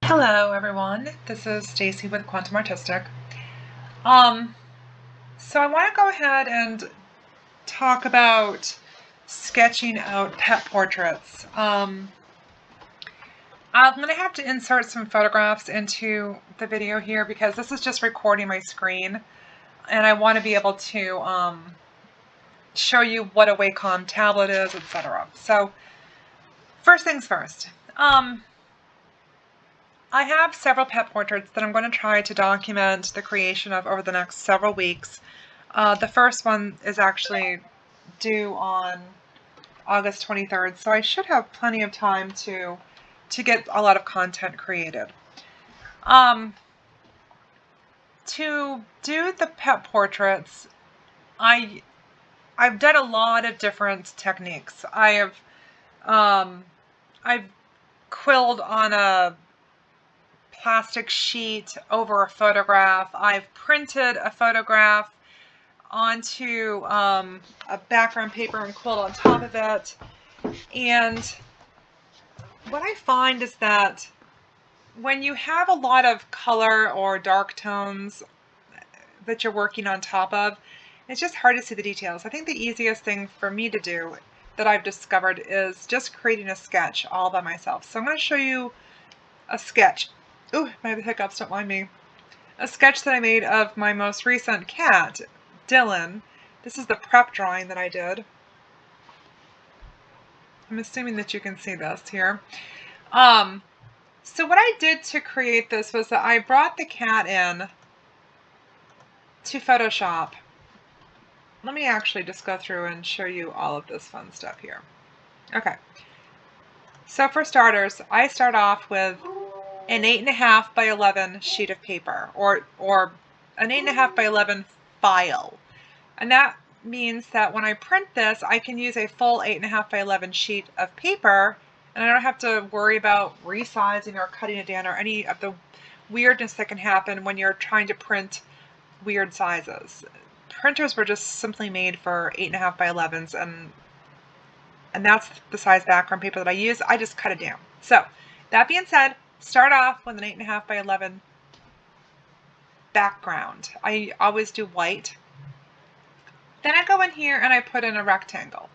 Hello everyone, this is Stacy with Quantum Artistic. So I want to go ahead and talk about sketching out pet portraits. I'm going to have to insert some photographs into the video here because this is just recording my screen and I want to be able to show you what a Wacom tablet is, etc. So first things first. I have several pet portraits that I'm going to try to document the creation of over the next several weeks. The first one is actually due on August 23rd, so I should have plenty of time to get a lot of content created. To do the pet portraits, I've done a lot of different techniques. I've quilled on a plastic sheet over a photograph. I've printed a photograph onto a background paper and quilled on top of it. And what I find is that when you have a lot of color or dark tones that you're working on top of, it's just hard to see the details. I think the easiest thing for me to do that I've discovered is just creating a sketch all by myself. So I'm going to show you a sketch. Ooh, I have hiccups, don't mind me. A sketch that I made of my most recent cat, Dylan. This is the prep drawing that I did. I'm assuming that you can see this here. So what I did to create this was that I brought the cat in to Photoshop. Let me actually just go through and show you all of this fun stuff here. Okay. So for starters, I start off with an 8.5 by 11 sheet of paper, or an 8.5 by 11 file. And that means that when I print this, I can use a full 8.5 by 11 sheet of paper, and I don't have to worry about resizing or cutting it down or any of the weirdness that can happen when you're trying to print weird sizes. Printers were just simply made for 8.5 by 11s, and that's the size background paper that I use. I just cut it down. So that being said, start off with an 8.5 by 11 background. I always do white. Then I go in here and I put in a rectangle.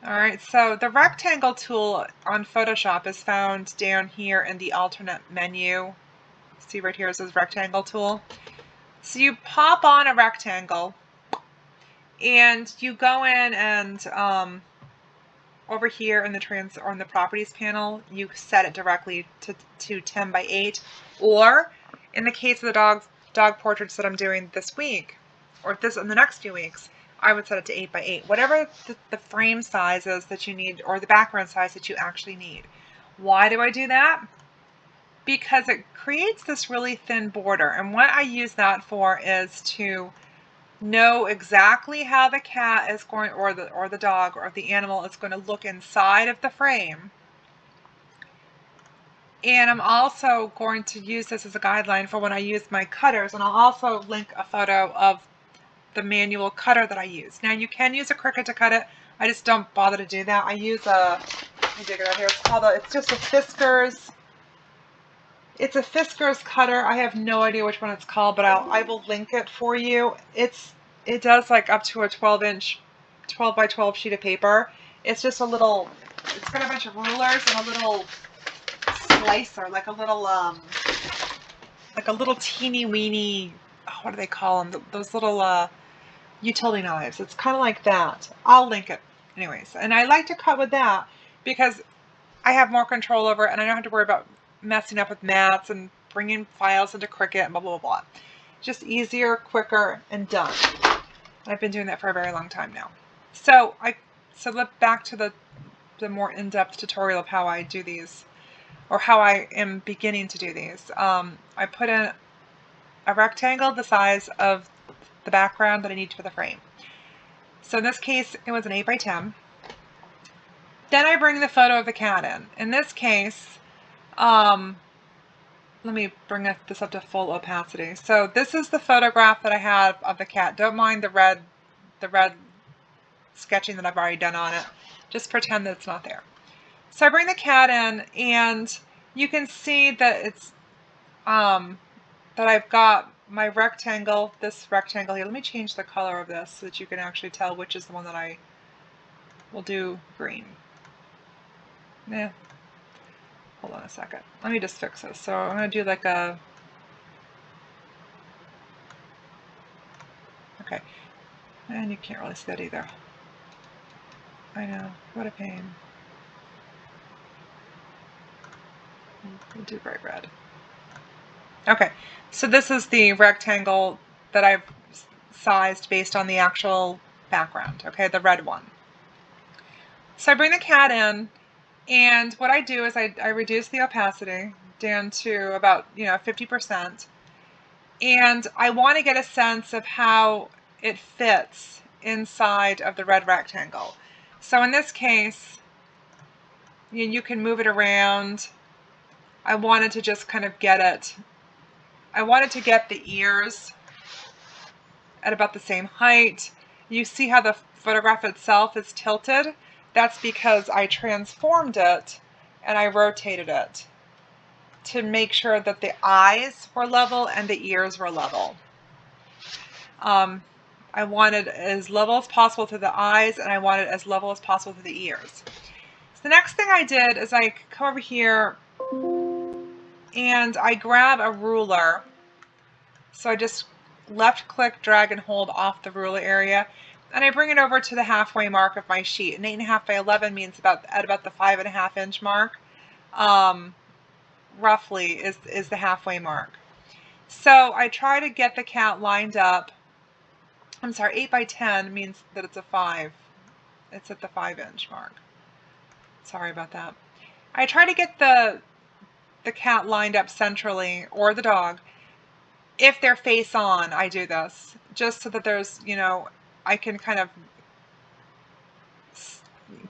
Alright, so the rectangle tool on Photoshop is found down here in the alternate menu. See right here, it says rectangle tool. So you pop on a rectangle and you go in and over here in the properties panel, you set it directly to 10 by 8, or in the case of the dog portraits that I'm doing this week, or in the next few weeks, I would set it to 8 by 8, whatever the frame size is that you need, or the background size that you actually need. Why do I do that? Because it creates this really thin border, and what I use that for is to know exactly how the cat is going, or the dog or the animal is going to look inside of the frame. And I'm also going to use this as a guideline for when I use my cutters, and I'll also link a photo of the manual cutter that I use. Now you can use a Cricut to cut it. I just don't bother to do that. I use let me dig it out here. It's just a Fiskars. It's a Fiskars cutter. I have no idea which one it's called, but I will link it for you. It does like up to a 12 by 12 sheet of paper. It's just it's got a bunch of rulers and a little slicer, like a little teeny weeny, what do they call them? Those little utility knives. It's kind of like that. I'll link it. Anyways, and I like to cut with that because I have more control over it and I don't have to worry about messing up with mats and bringing files into Cricut and blah, blah, blah. Just easier, quicker, and done. I've been doing that for a very long time now. So back to the more in-depth tutorial of how I do these, or how I am beginning to do these. I put in a rectangle the size of the background that I need for the frame. So in this case, it was an 8 by 10. Then I bring the photo of the cat in. In this case, let me bring this up to full opacity. So this is the photograph that I have of the cat. Don't mind the red sketching that I've already done on it. Just pretend that it's not there. So I bring the cat in, and you can see that it's that I've got my rectangle, this rectangle here. Let me change the color of this so that you can actually tell which is the one that I will do green. Yeah. Hold on a second. Let me just fix this. So I'm going to do like a... Okay. And you can't really see that either. I know. What a pain. We'll do bright red. Okay. So this is the rectangle that I've sized based on the actual background. Okay, the red one. So I bring the cat in, and what I do is I reduce the opacity down to about 50%, and I want to get a sense of how it fits inside of the red rectangle. So in this case, you can move it around. I wanted to just kind of get it. I wanted to get the ears at about the same height. You see how the photograph itself is tilted? That's because I transformed it and I rotated it to make sure that the eyes were level and the ears were level. I wanted as level as possible to the eyes, and I wanted as level as possible to the ears. So the next thing I did is I come over here and I grab a ruler. So I just left click, drag and hold off the ruler area, and I bring it over to the halfway mark of my sheet. An 8.5 by 11 means at about the 5.5 inch mark, roughly is the halfway mark. So I try to get the cat lined up. I'm sorry, 8 by 10 means that it's a 5. It's at the 5 inch mark. Sorry about that. I try to get the cat lined up centrally, or the dog. If they're face on, I do this just so that there's, I can kind of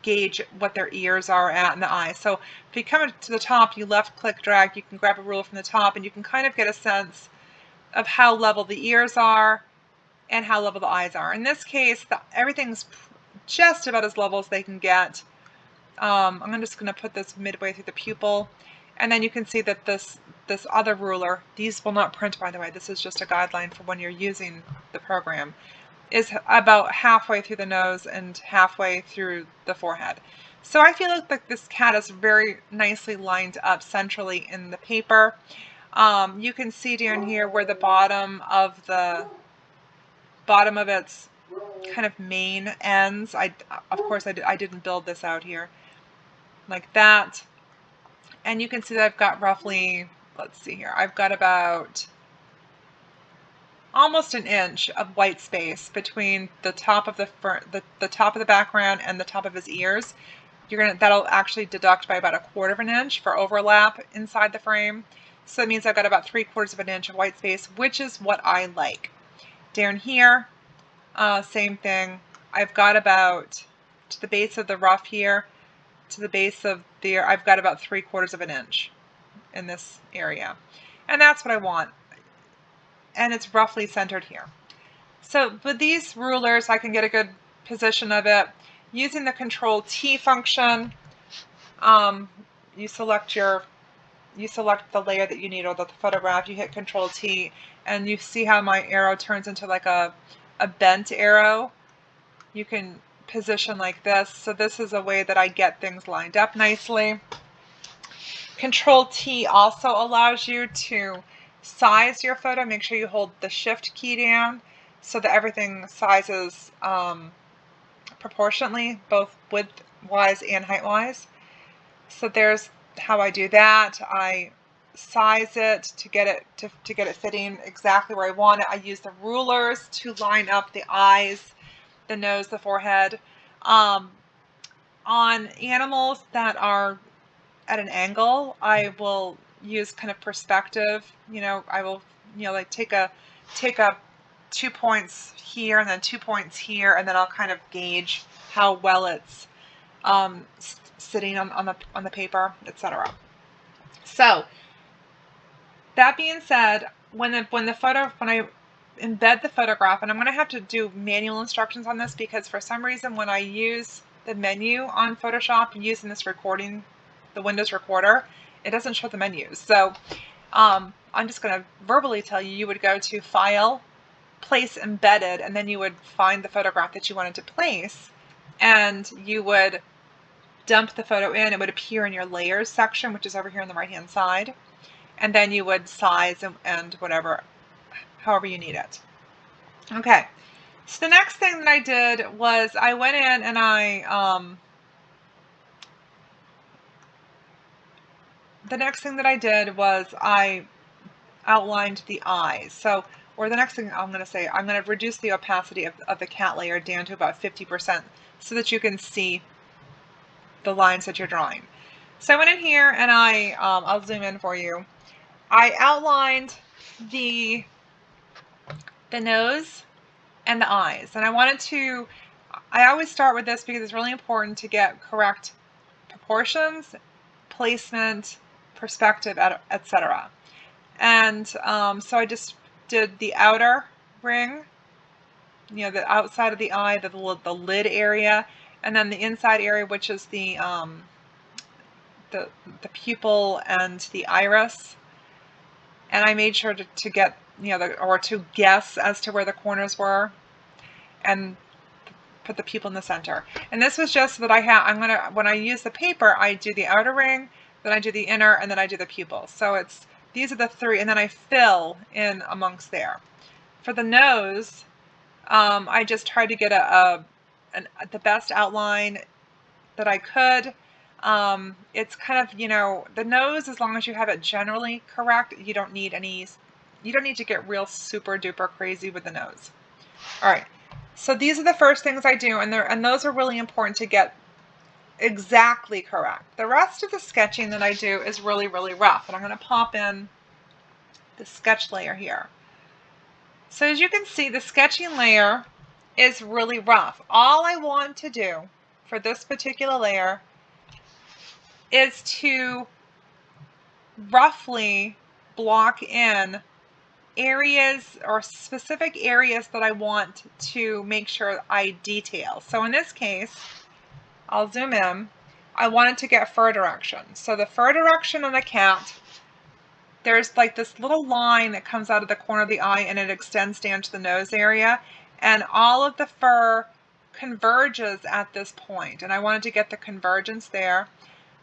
gauge what their ears are at and the eyes. So if you come to the top, you left click drag, you can grab a ruler from the top and you can kind of get a sense of how level the ears are and how level the eyes are. In this case, everything's just about as level as they can get. I'm just going to put this midway through the pupil, and then you can see that this other ruler, these will not print, by the way, this is just a guideline for when you're using the program, is about halfway through the nose and halfway through the forehead. So I feel like this cat is very nicely lined up centrally in the paper. You can see down here where the bottom of its kind of main ends. Of course I didn't build this out here like that. And you can see that I've got roughly, let's see here, I've got about almost an inch of white space between the top of the top of the background and the top of his ears. That'll actually deduct by about 1/4 of an inch for overlap inside the frame. So that means I've got about 3/4 of an inch of white space, which is what I like. Down here, same thing. I've got about, to the base of the ruff here, to the base of there, I've got about 3/4 of an inch in this area. And that's what I want. And it's roughly centered here. So with these rulers, I can get a good position of it. Using the Control T function, you select the layer that you need, or the photograph, you hit Control T, and you see how my arrow turns into like a bent arrow. You can position like this. So this is a way that I get things lined up nicely. Control T also allows you to size your photo. Make sure you hold the Shift key down so that everything sizes proportionately, both width-wise and height-wise. So there's how I do that. I size it to get it fitting exactly where I want it. I use the rulers to line up the eyes, the nose, the forehead. On animals that are at an angle, I will use kind of perspective. I will like take a 2 points here and then 2 points here, and then I'll kind of gauge how well it's sitting on the paper, etc. So that being said, when I embed the photograph, and I'm going to have to do manual instructions on this because for some reason when I use the menu on Photoshop using this recording, the Windows recorder, it doesn't show the menus. So I'm just going to verbally tell you, you would go to File, Place Embedded, and then you would find the photograph that you wanted to place, and you would dump the photo in. It would appear in your Layers section, which is over here on the right-hand side, and then you would size and whatever, however you need it. Okay, so the next thing that I did was I went in and I outlined the eyes. So, or the next thing I'm going to say, I'm going to reduce the opacity of the cat layer down to about 50% so that you can see the lines that you're drawing. So I went in here and I'll zoom in for you. I outlined the nose and the eyes. And I always start with this because it's really important to get correct proportions, placement, perspective, etc. And so I just did the outer ring, the outside of the eye, the lid area, and then the inside area, which is the pupil and the iris. And I made sure to get, or to guess as to where the corners were, and put the pupil in the center. And this was just so that when I use the paper, I do the outer ring, then I do the inner, and then I do the pupil. So these are the three, and then I fill in amongst there. For the nose, I just tried to get the best outline that I could. It's kind of, the nose, as long as you have it generally correct, you don't need to get real super duper crazy with the nose. All right. So these are the first things I do, and those are really important to get exactly correct. The rest of the sketching that I do is really, really rough, and I'm going to pop in the sketch layer here. So as you can see, the sketching layer is really rough. All I want to do for this particular layer is to roughly block in areas or specific areas that I want to make sure I detail. So in this case, I'll zoom in. I wanted to get fur direction. So the fur direction on the cat, there's like this little line that comes out of the corner of the eye and it extends down to the nose area. And all of the fur converges at this point. And I wanted to get the convergence there.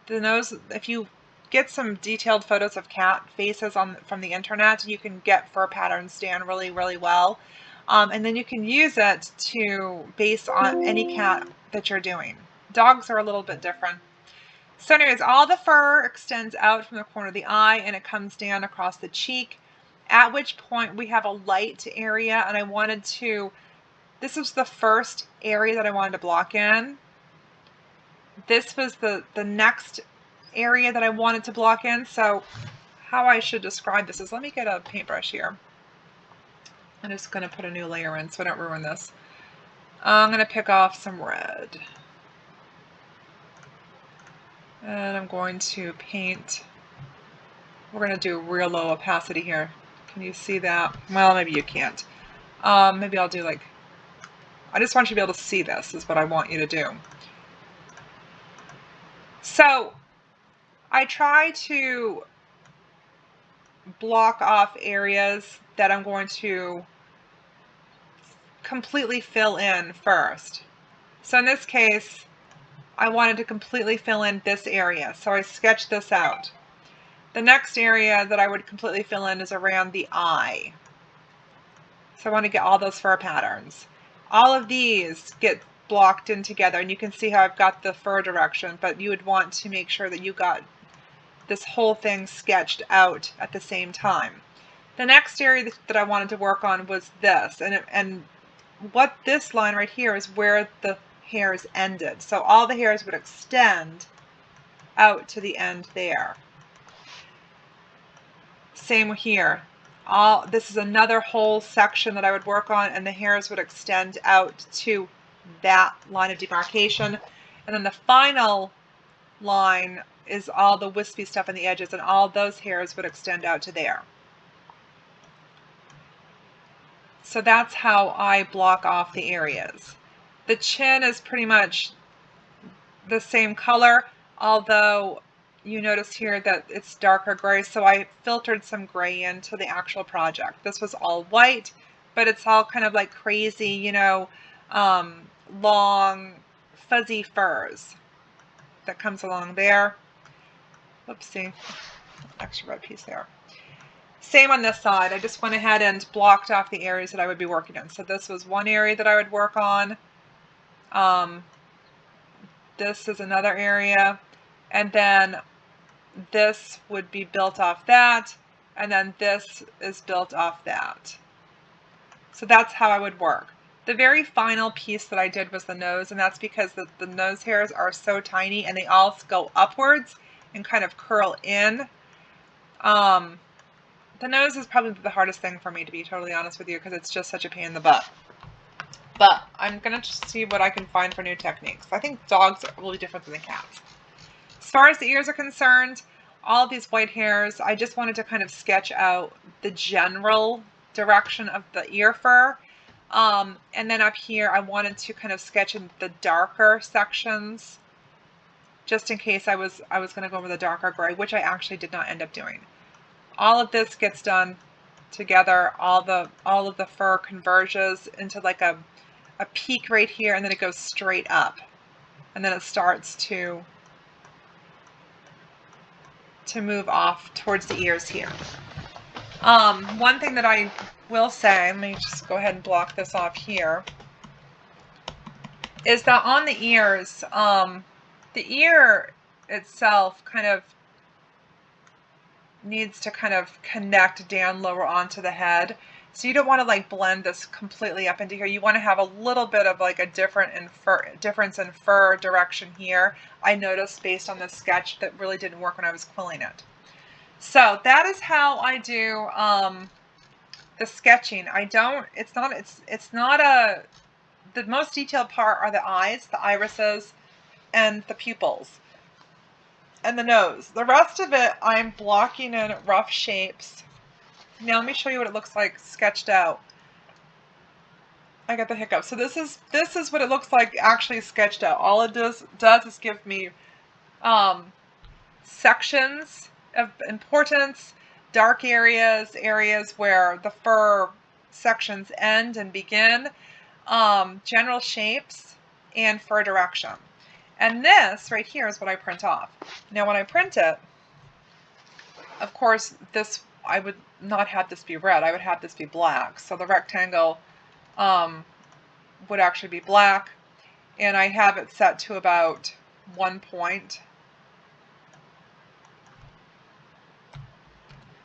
The nose, if you get some detailed photos of cat faces from the internet, you can get fur patterns down really, really well. And then you can use it to base on any cat that you're doing. Dogs are a little bit different. So anyways, all the fur extends out from the corner of the eye and it comes down across the cheek, at which point we have a light area, and this was the first area that I wanted to block in. This was the next area that I wanted to block in. So how I should describe this is, let me get a paintbrush here. I'm just going to put a new layer in so I don't ruin this. I'm going to pick off some red. And I'm going to paint. We're going to do real low opacity here. Can you see that? Well, maybe you can't. Maybe I'll do I just want you to be able to see this is what I want you to do. So I try to block off areas that I'm going to completely fill in first. So in this case, I wanted to completely fill in this area, so I sketched this out. The next area that I would completely fill in is around the eye. So I want to get all those fur patterns. All of these get blocked in together, and you can see how I've got the fur direction, but you would want to make sure that you got this whole thing sketched out at the same time. The next area that I wanted to work on was this, and what this line right here is where the hairs ended. So all the hairs would extend out to the end there. Same here. This is another whole section that I would work on, and the hairs would extend out to that line of demarcation. And then the final line is all the wispy stuff on the edges, and all those hairs would extend out to there. So that's how I block off the areas. The chin is pretty much the same color, although you notice here that it's darker gray, so I filtered some gray into the actual project. This was all white, but it's all kind of like crazy, you know, long fuzzy furs that comes along there. Oopsie, extra red piece there. Same on this side. I just went ahead and blocked off the areas that I would be working in. So this was one area that I would work on. This is another area. And then this would be built off that. And then this is built off that. So that's how I would work. The very final piece that I did was the nose, and that's because the nose hairs are so tiny and they all go upwards and kind of curl in. The nose is probably the hardest thing for me, to be totally honest with you, because it's just such a pain in the butt. But I'm going to see what I can find for new techniques. I think dogs will be different than cats. As far as the ears are concerned, all of these white hairs, I just wanted to kind of sketch out the general direction of the ear fur. And then up here, I wanted to kind of sketch in the darker sections, just in case I was going to go over the darker gray, which I actually did not end up doing. All of this gets done together. All of the fur converges into like a peak right here, and then it goes straight up, and then it starts to move off towards the ears here. One thing that I will say, let me just go ahead and block this off here, is that on the ears, the ear itself kind of needs to kind of connect down lower onto the head. So you don't want to like blend this completely up into here. You want to have a little bit of like a difference in fur direction here. I noticed based on this sketch that really didn't work when I was quilling it. So that is how I do the sketching. The most detailed part are the eyes, the irises, and the pupils, and the nose. The rest of it, I'm blocking in rough shapes. Now let me show you what it looks like sketched out. I got the hiccup. So this is what it looks like actually sketched out. All it does is give me sections of importance, dark areas, areas where the fur sections end and begin, general shapes, and fur direction. And this right here is what I print off. Now when I print it, of course, I would not have this be red. I would have this be black. So the rectangle would actually be black. And I have it set to about 1 point.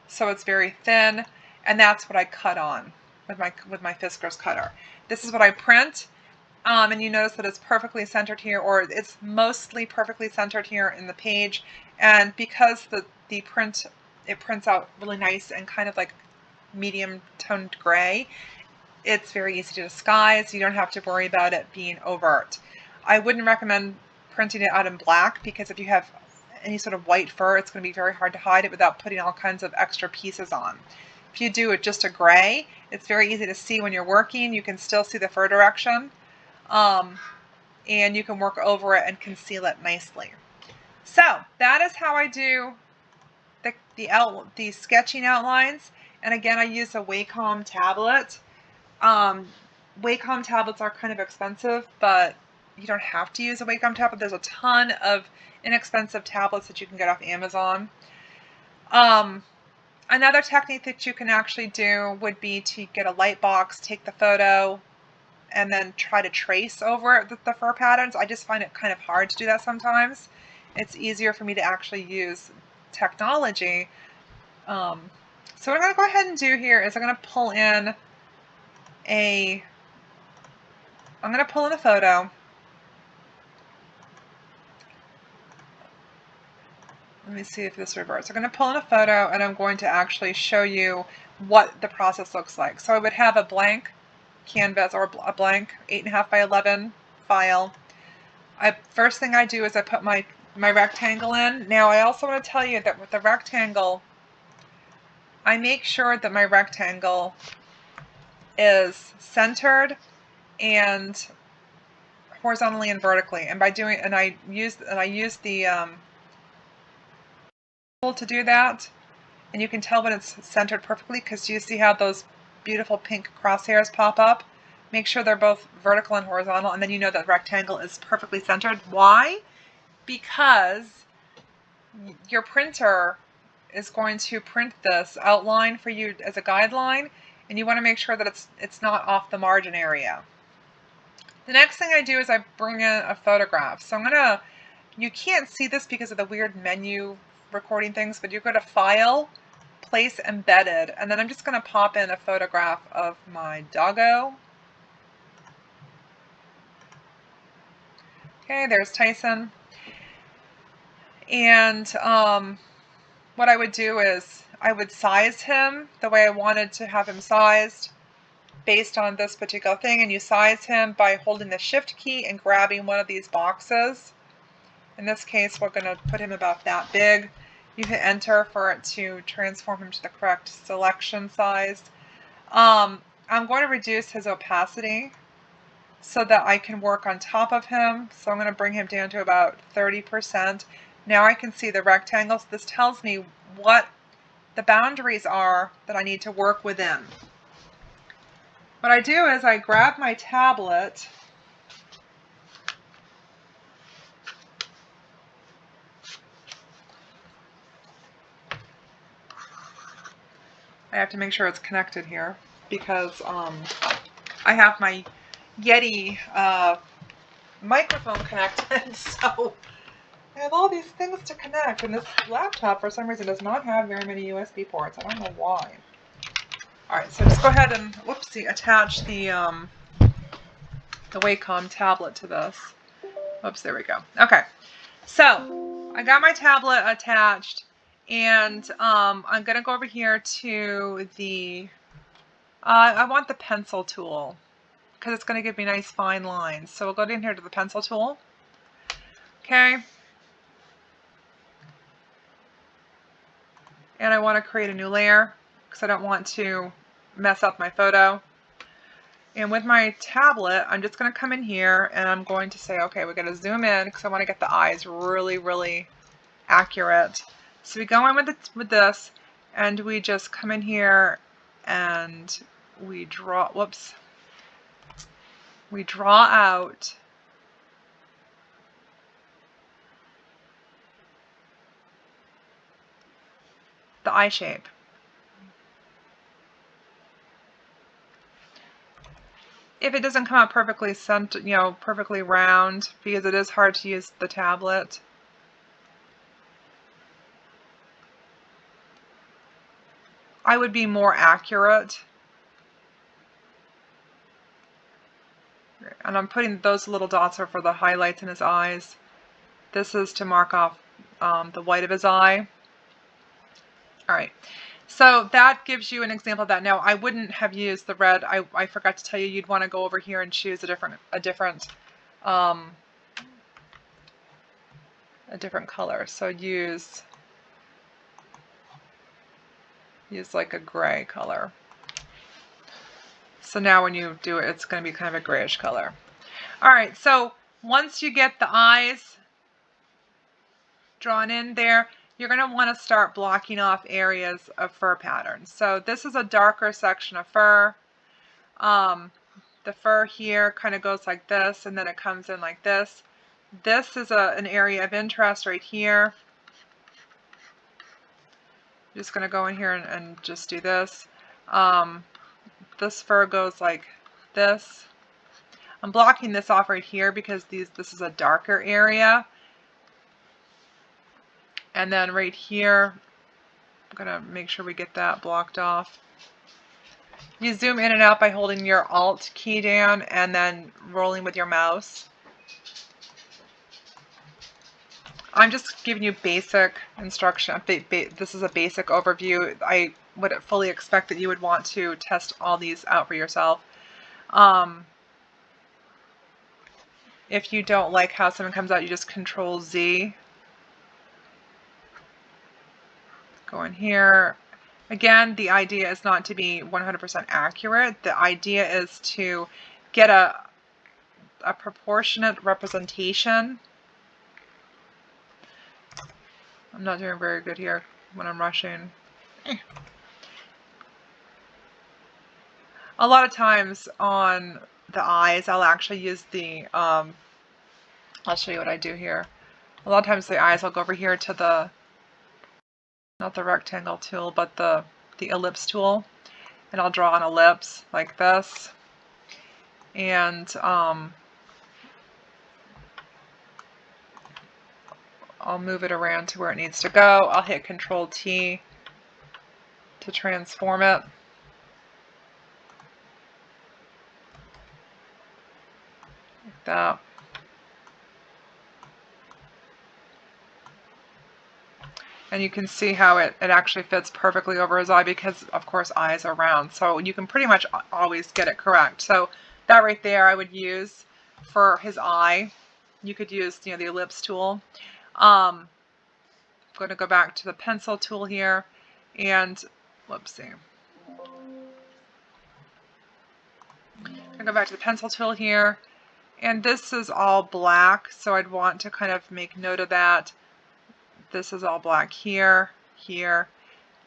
So it's very thin. And that's what I cut on with my Fiskars cutter. This is what I print. And you notice that it's perfectly centered here, or it's mostly perfectly centered here in the page. And because it prints out really nice and kind of like medium toned gray, it's very easy to disguise. You don't have to worry about it being overt. I wouldn't recommend printing it out in black, because if you have any sort of white fur, it's going to be very hard to hide it without putting all kinds of extra pieces on. If you do it just a gray, it's very easy to see when you're working. You can still see the fur direction. And you can work over it and conceal it nicely. So that is how I do the sketching outlines. And again, I use a Wacom tablet. Wacom tablets are kind of expensive, but you don't have to use a Wacom tablet. There's a ton of inexpensive tablets that you can get off Amazon. Another technique that you can actually do would be to get a light box, take the photo, and then try to trace over the fur patterns. I just find it kind of hard to do that sometimes. It's easier for me to actually use technology. So what I'm going to go ahead and do here is I'm going to pull in a photo. Let me see if this reverts. I'm going to pull in a photo, and I'm going to actually show you what the process looks like. So I would have a blank canvas, or a blank 8.5 by 11 file. First thing I do is I put my rectangle in. Now I also want to tell you that with the rectangle, I make sure that my rectangle is centered and horizontally and vertically. And I use the to do that, and you can tell when it's centered perfectly because you see how those beautiful pink crosshairs pop up. Make sure they're both vertical and horizontal, and then you know that rectangle is perfectly centered. Why? Because your printer is going to print this outline for you as a guideline, and you want to make sure that it's not off the margin area. The next thing I do is I bring in a photograph. So you can't see this because of the weird menu recording things, but you go to File, Place Embedded, and then I'm just going to pop in a photograph of my doggo. Okay, there's Tyson. And what I would do is I would size him the way I wanted to have him sized based on this particular thing, and you size him by holding the Shift key and grabbing one of these boxes. In this case, we're going to put him about that big. You hit enter for it to transform him to the correct selection size. I'm going to reduce his opacity so that I can work on top of him. So I'm going to bring him down to about 30%. Now I can see the rectangles. This tells me what the boundaries are that I need to work within. What I do is I grab my tablet I have to make sure it's connected here because I have my Yeti microphone connected, so I have all these things to connect, and this laptop for some reason does not have very many USB ports. I don't know why. Alright, so just go ahead and, whoopsie, attach the Wacom tablet to this. Oops, there we go. Okay, so I got my tablet attached, and I'm going to go over here to the, I want the pencil tool because it's going to give me nice fine lines. So we'll go down here to the pencil tool. Okay. And I want to create a new layer because I don't want to mess up my photo. And with my tablet, I'm just going to come in here and I'm going to say, okay, we're going to zoom in because I want to get the eyes really, really accurate. So we go in with this, and we just come in here and we draw, whoops, we draw out the eye shape. If it doesn't come out perfectly centered, perfectly round, because it is hard to use the tablet, I would be more accurate. And I'm putting those little dots are for the highlights in his eyes. This is to mark off the white of his eye. All right, so that gives you an example of that. Now, I wouldn't have used the red. I forgot to tell you, you'd want to go over here and choose a different color. So use like a gray color. So now when you do it, it's going to be kind of a grayish color. All right, so once you get the eyes drawn in there, you're going to want to start blocking off areas of fur patterns. So this is a darker section of fur. The fur here kind of goes like this, and then it comes in like this. This is an area of interest right here. I'm just going to go in here and just do this. This fur goes like this. I'm blocking this off right here because this is a darker area. And then right here, I'm going to make sure we get that blocked off. You zoom in and out by holding your Alt key down and then rolling with your mouse. I'm just giving you basic instruction. This is a basic overview. I would fully expect that you would want to test all these out for yourself. If you don't like how something comes out, you just Control Z. Go in here. Again, the idea is not to be 100% accurate. The idea is to get a proportionate representation I'm not doing very good here when I'm rushing. A lot of times on the eyes, I'll actually use the, I'll show you what I do here. A lot of times the eyes, I'll go over here to the, not the rectangle tool, but the ellipse tool, and I'll draw an ellipse like this. And I'll move it around to where it needs to go. I'll hit Control T to transform it. Like that. And you can see how it actually fits perfectly over his eye because, of course, eyes are round. So you can pretty much always get it correct. So that right there I would use for his eye. You could use, the ellipse tool. I'm going to go back to the pencil tool here. And, whoopsie. I'm going to go back to the pencil tool here. And this is all black, so I'd want to kind of make note of that. This is all black here, here.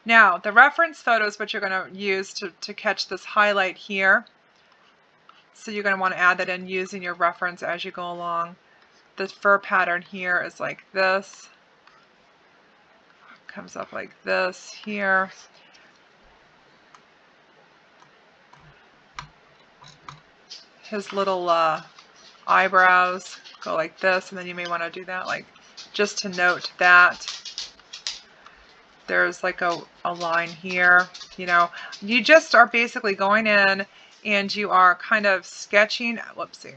Now, the reference photo is what you're going to use to catch this highlight here. So you're going to want to add that in using your reference as you go along. The fur pattern here is like this. Comes up like this here. His little eyebrows go like this, and then you may want to do that, like, just to note that there's like a line here. You just are basically going in and you are kind of sketching, whoopsie,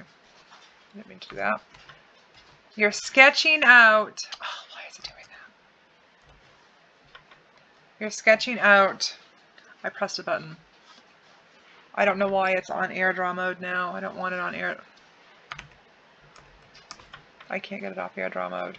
didn't mean to do that. You're sketching out, oh, why is it doing that? You're sketching out, I pressed a button. I don't know why it's on AirDraw mode now. I don't want it on air. I can't get it off AirDraw mode.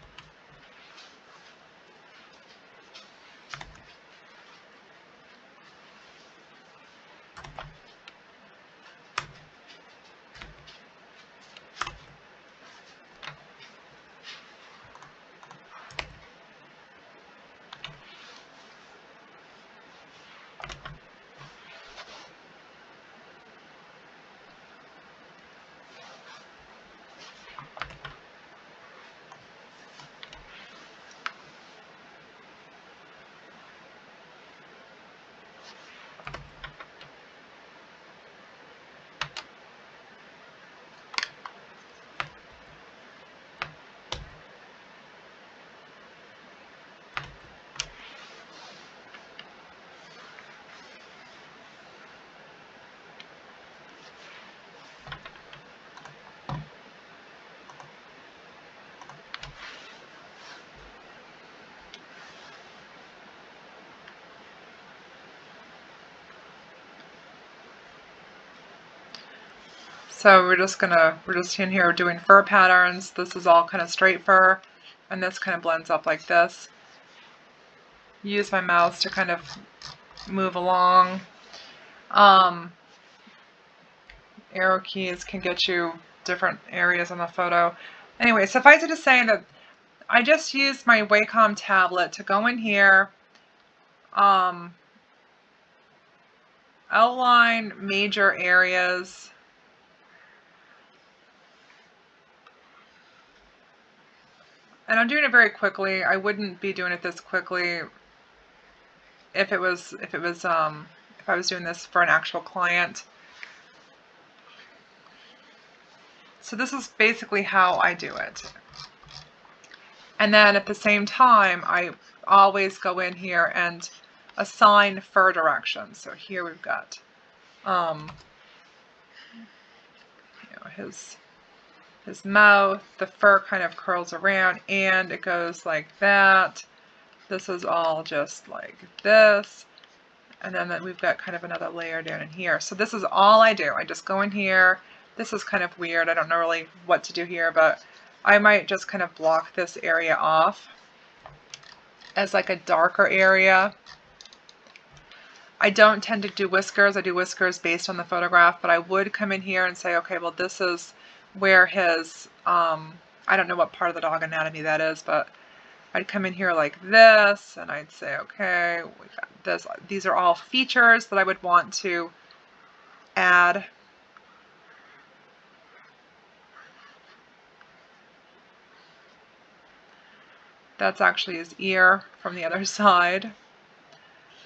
So we're just in here doing fur patterns. This is all kind of straight fur, and this kind of blends up like this. Use my mouse to kind of move along. Arrow keys can get you different areas on the photo. Anyway, suffice it to say that I just used my Wacom tablet to go in here, outline major areas. And I'm doing it very quickly. I wouldn't be doing it this quickly if I was doing this for an actual client. So this is basically how I do it. And then at the same time, I always go in here and assign fur directions. So here we've got his mouth, the fur kind of curls around and it goes like that. This is all just like this. And then we've got kind of another layer down in here. So this is all I do. I just go in here. This is kind of weird. I don't know really what to do here, but I might just kind of block this area off as like a darker area. I don't tend to do whiskers. I do whiskers based on the photograph, but I would come in here and say, okay, well, this is where his, I don't know what part of the dog anatomy that is, but I'd come in here like this, and I'd say, okay, we got this. These are all features that I would want to add. That's actually his ear from the other side.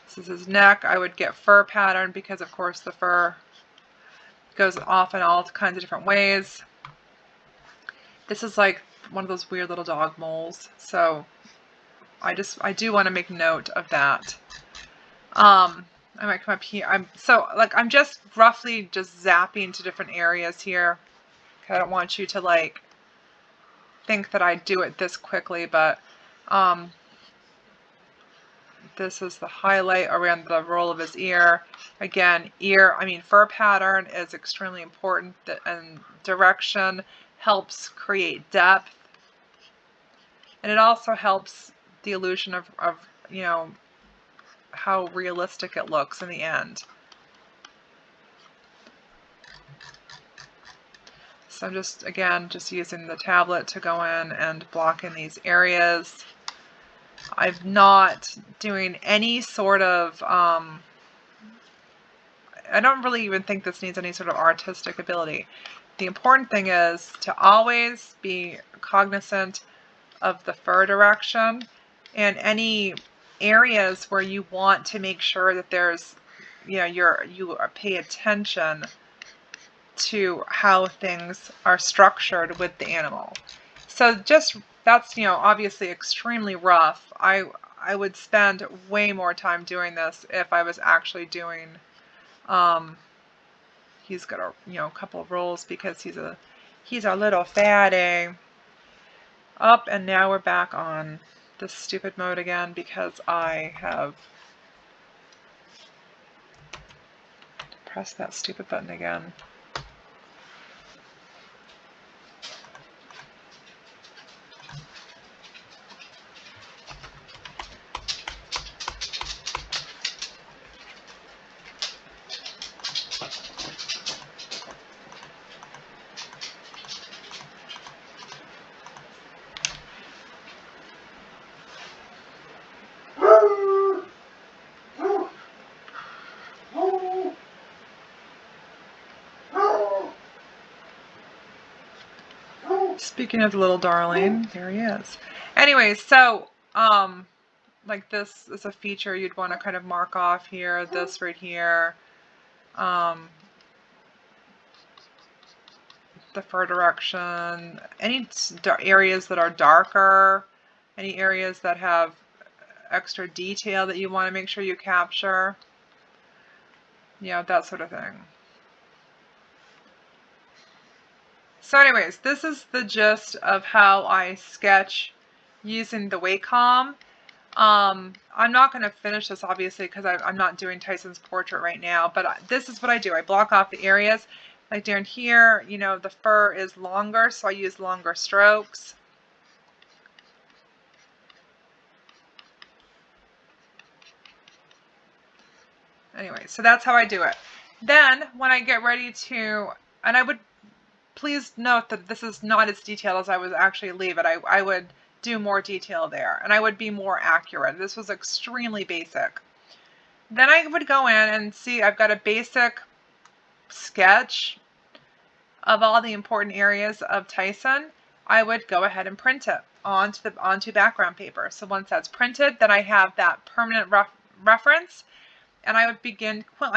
This is his neck. I would get fur pattern because, of course, the fur goes off in all kinds of different ways. This is like one of those weird little dog moles, so I do want to make note of that. I might come up here. I'm just roughly just zapping to different areas here. I don't want you to like think that I do it this quickly, but this is the highlight around the roll of his ear. Again, fur pattern is extremely important, and direction helps create depth. And it also helps the illusion of how realistic it looks in the end. So I'm just using the tablet to go in and block in these areas. I'm not doing any sort of, I don't really even think this needs any sort of artistic ability. The important thing is to always be cognizant of the fur direction and any areas where you want to make sure that there's, you pay attention to how things are structured with the animal. So that's obviously extremely rough. I would spend way more time doing this if I was actually doing. He's got a couple of rolls because he's a little fatty. Up, and now we're back on this stupid mode again because I have pressed that stupid button again. Speaking of the little darling, there he is. Anyway, so like this is a feature you'd want to kind of mark off here. This right here, the fur direction. Any areas that are darker, any areas that have extra detail that you want to make sure you capture. That sort of thing. So anyways, this is the gist of how I sketch using the Wacom. I'm not going to finish this obviously because I'm not doing Tyson's portrait right now, but this is what I do. I block off the areas. Like down here, the fur is longer, so I use longer strokes. Anyway, so that's how I do it. Then when I get ready to, and I would please note that this is not as detailed as I would actually leave it. I would do more detail there, and I would be more accurate. This was extremely basic. Then I would go in and see I've got a basic sketch of all the important areas of Tyson. I would go ahead and print it onto background paper. So once that's printed, then I have that permanent reference, and I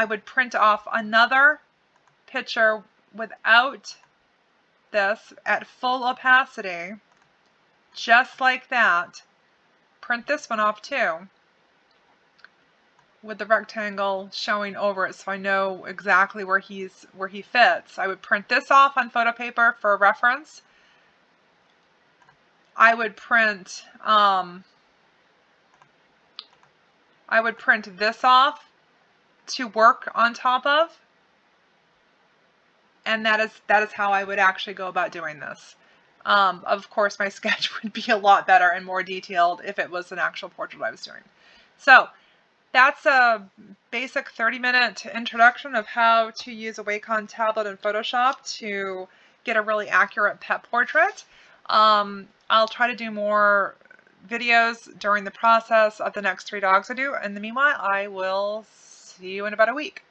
would print off another picture without this at full opacity, just like that. Print this one off too, with the rectangle showing over it, so I know exactly where he fits. I would print this off on photo paper for reference. I would print this off to work on top of. And that is how I would actually go about doing this. Of course, my sketch would be a lot better and more detailed if it was an actual portrait I was doing. So that's a basic 30-minute introduction of how to use a Wacom tablet in Photoshop to get a really accurate pet portrait. I'll try to do more videos during the process of the next 3 dogs I do. In the meanwhile, I will see you in about a week.